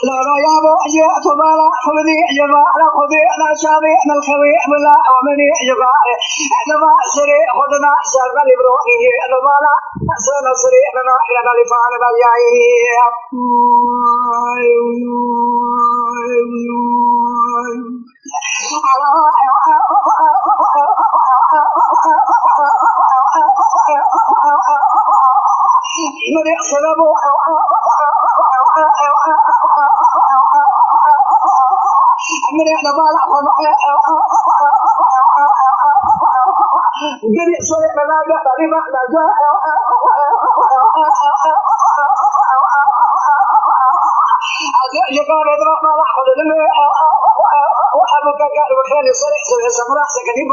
لا يا بوجهت بلا خذي جبال خذي أنا شابي أنا الخوي بلا ومني جبال أنا ما سري خذنا شغل بروحي أنا بلا أنا سري أنا أنا لفان بياي من احنا بالع قري شوي ما قدر ما قدر يقال اضرب ما لحظه لما وحبك قال وخلي صريح سمراح سكني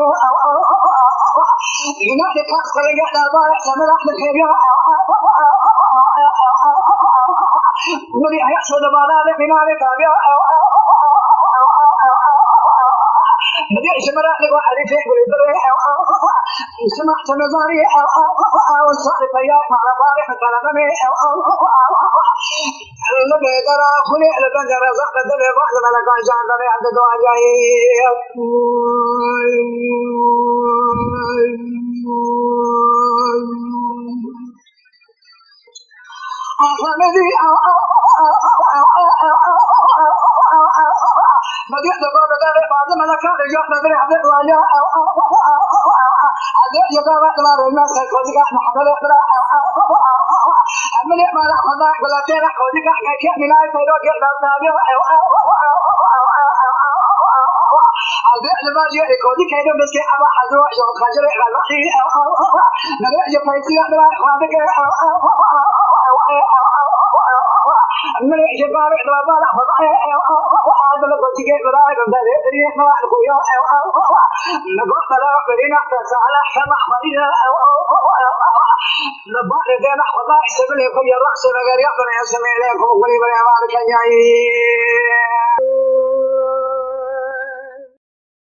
هناك اخر قاعد ضايع سمراح الخير ولي يحصل ما لا من عليك بدي أشمر لك واحد يفيق ويدري سمعت نظري والصالح يا مع الفارح كلامي لما ترى خلي لما ترى زق الدنيا بعد ما لك عشان دري عند دعاء جاي بدي أدبر دري بعد ما لك رجع دري عند دعاء يقال أدبر الناس كذي كأحنا حضر أمني ما لا خذ ولا ترى كذي كأحنا من أي فرق يقدر لما جاء كذي كذا بس كأبا حزوا يوم خجر غلطي نرى يفيسي أدرى خاطك أمني يقال أدبر ما لا خذ هذا لبسي كذا براي بدري دري ما أخويا نبغى لا برينا تسأله كم أحمدنا نبغى لنا خذ سبلي في الرأس نقدر يقدر يسمع لكم ولي بني مالك جاي